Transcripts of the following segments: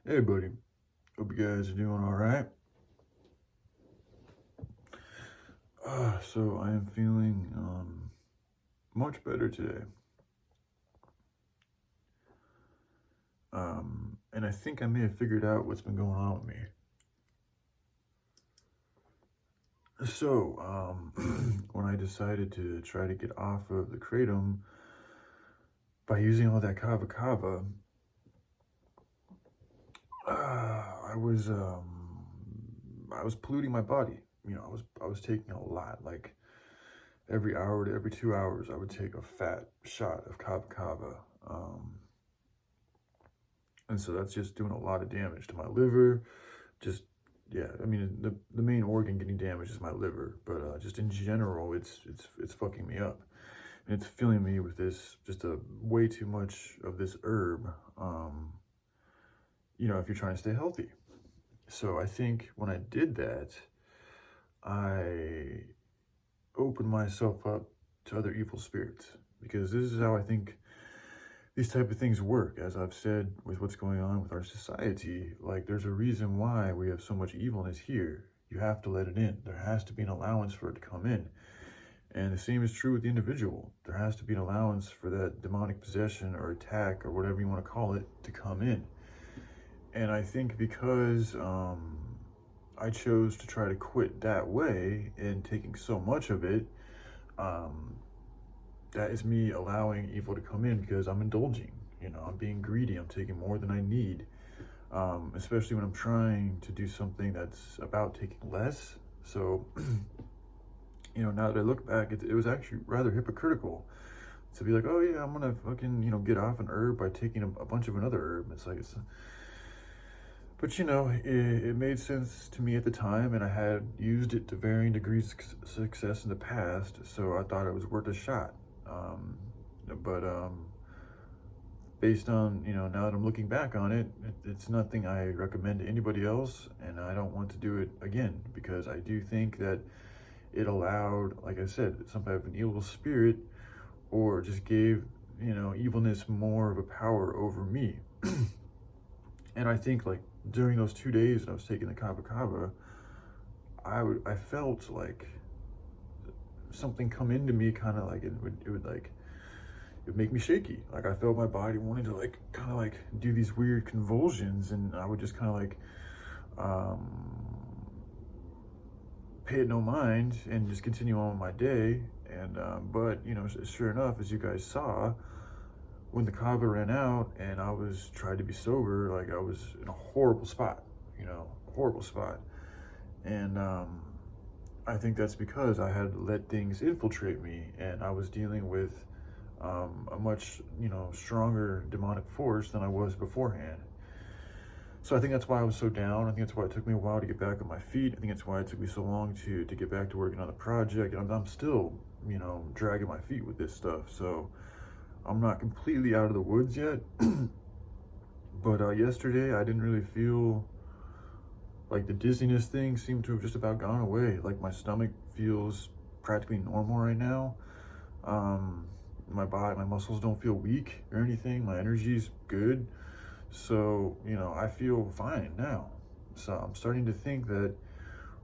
Hey buddy, hope you guys are doing all right. So I am feeling much better today. And I think I may have figured out what's been going on with me. So, when I decided to try to get off of the kratom by using all that kava kava, I was polluting my body. I was taking a lot, like every hour to every 2 hours, I would take a fat shot of kava kava. And so that's just doing a lot of damage to my liver. Just, yeah, I mean, the main organ getting damaged is my liver, but just in general, it's fucking me up. And it's filling me with this, just a way too much of this herb, if you're trying to stay healthy. So I think when I did that, I opened myself up to other evil spirits, because this is how I think these type of things work. As I've said, with what's going on with our society, like, there's a reason why we have so much evilness here. You have to let it in. There has to be an allowance for it to come in. And the same is true with the individual. There has to be an allowance for that demonic possession or attack or whatever you want to call it to come in. And I think because I chose to try to quit that way and taking so much of it, that is me allowing evil to come in, because I'm indulging, I'm being greedy, I'm taking more than I need, especially when I'm trying to do something that's about taking less. So, now that I look back, it was actually rather hypocritical to be like, oh yeah, I'm gonna fucking, get off an herb by taking a bunch of another herb. But it made sense to me at the time, and I had used it to varying degrees of success in the past, so I thought it was worth a shot. But based on, now that I'm looking back on it, it's nothing I recommend to anybody else, and I don't want to do it again, because I do think that it allowed, like I said, some type of an evil spirit, or just gave, evilness more of a power over me. And I think, like, during those 2 days that I was taking the kava kava, I felt like something come into me, kind of like it would make me shaky. Like, I felt my body wanting to, like, kind of like do these weird convulsions, and I would just kind of like pay it no mind and just continue on with my day. And but sure enough, as you guys saw, when the kava ran out and I was trying to be sober, like, I was in a horrible spot, horrible spot. And I think that's because I had let things infiltrate me, and I was dealing with a much, stronger demonic force than I was beforehand. So I think that's why I was so down. I think that's why it took me a while to get back on my feet. I think that's why it took me so long to get back to working on the project. And I'm still, dragging my feet with this stuff. So I'm not completely out of the woods yet. But yesterday I didn't really feel like the dizziness thing seemed to have just about gone away. Like, my stomach feels practically normal right now. My body, my muscles don't feel weak or anything. My energy's good. So, I feel fine now. So I'm starting to think that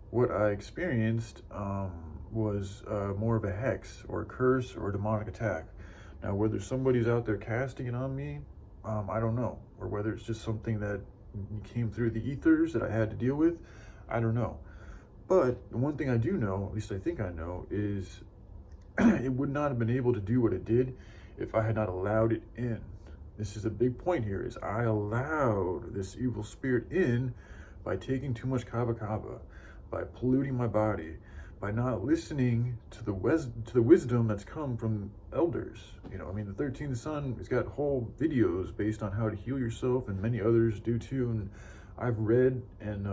what I experienced was more of a hex or a curse or a demonic attack. Now, whether somebody's out there casting it on me, I don't know. Or whether it's just something that came through the ethers that I had to deal with, I don't know. But one thing I do know, at least I think I know, is it would not have been able to do what it did if I had not allowed it in. This is a big point here, is I allowed this evil spirit in by taking too much kava kava, by polluting my body, by not listening to the wisdom that's come from elders. The 13th Son has got whole videos based on how to heal yourself, and many others do too. And I've read and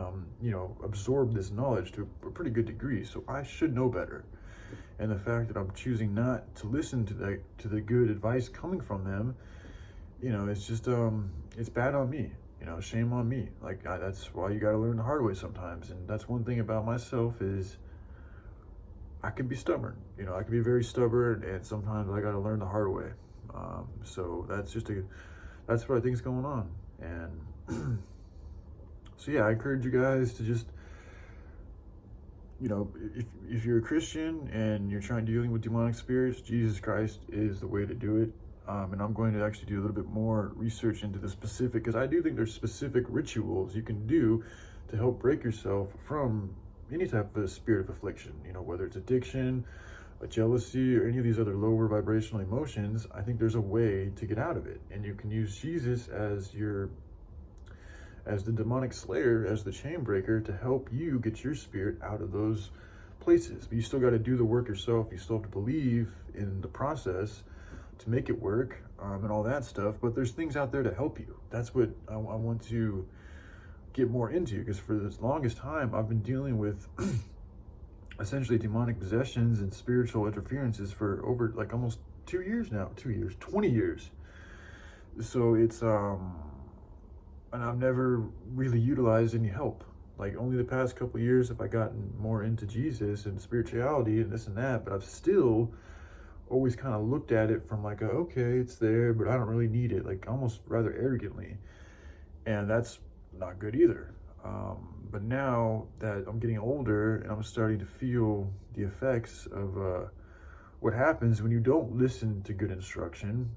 absorbed this knowledge to a pretty good degree, so I should know better. And the fact that I'm choosing not to listen to the good advice coming from them, it's just it's bad on me. Shame on me. Like, that's why you got to learn the hard way sometimes. And that's one thing about myself, is I can be stubborn. I can be very stubborn, and sometimes I got to learn the hard way. So that's what I think is going on. And So yeah, I encourage you guys to just, you know, if you're a Christian and you're dealing with demonic spirits, Jesus Christ is the way to do it. And I'm going to actually do a little bit more research into the specific, because I do think there's specific rituals you can do to help break yourself from any type of spirit of affliction, you know, whether it's addiction, a jealousy, or any of these other lower vibrational emotions. I think there's a way to get out of it. And you can use Jesus as the demonic slayer, as the chain breaker, to help you get your spirit out of those places. But you still got to do the work yourself. You still have to believe in the process to make it work, and all that stuff. But there's things out there to help you. That's what I want to get more into, because for the longest time I've been dealing with essentially demonic possessions and spiritual interferences for over like almost 2 years now. 2 years, 20 years. So it's and I've never really utilized any help. Like, only the past couple of years have I gotten more into Jesus and spirituality and this and that, but I've still always kind of looked at it from like, okay, it's there, but I don't really need it, like almost rather arrogantly. And that's not good either. But now that I'm getting older and I'm starting to feel the effects of what happens when you don't listen to good instruction,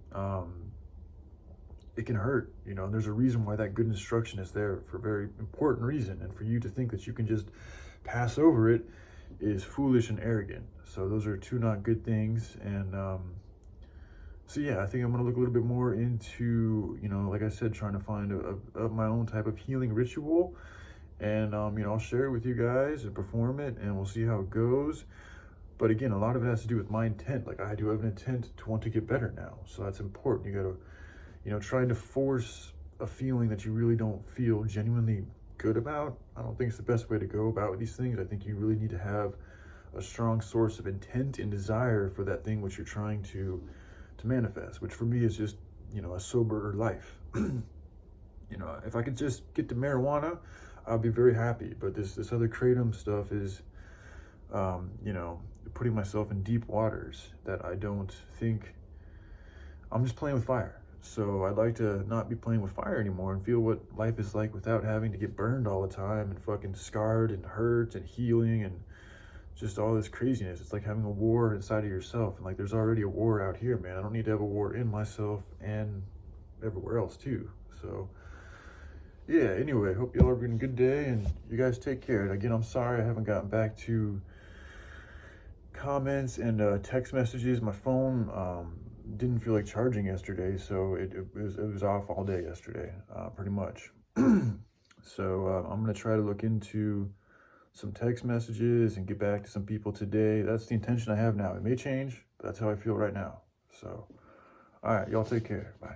it can hurt, you know. And there's a reason why that good instruction is there, for a very important reason. And for you to think that you can just pass over it is foolish and arrogant. So those are two not good things. And so yeah, I think I'm gonna look a little bit more into, you know, like I said, trying to find my own type of healing ritual. And you know, I'll share it with you guys and perform it, and we'll see how it goes. But again, a lot of it has to do with my intent. Like, I do have an intent to want to get better now. So that's important. You gotta, you know, trying to force a feeling that you really don't feel genuinely good about, I don't think it's the best way to go about these things. I think you really need to have a strong source of intent and desire for that thing which you're trying to manifest, which for me is just, you know, a sober life. You know, if I could just get to marijuana, I'd be very happy. But this other kratom stuff is, you know, putting myself in deep waters that I don't think, I'm just playing with fire. So I'd like to not be playing with fire anymore and feel what life is like without having to get burned all the time and fucking scarred and hurt and healing and just all this craziness. It's like having a war inside of yourself. And like, there's already a war out here, man. I don't need to have a war in myself and everywhere else too. So yeah, anyway, hope y'all are having a good day, and you guys take care. And again, I'm sorry I haven't gotten back to comments and text messages. My phone didn't feel like charging yesterday, so it was off all day yesterday, pretty much. So I'm gonna try to look into some text messages and get back to some people today. That's the intention I have now. It may change, but that's how I feel right now. So all right, y'all take care. Bye.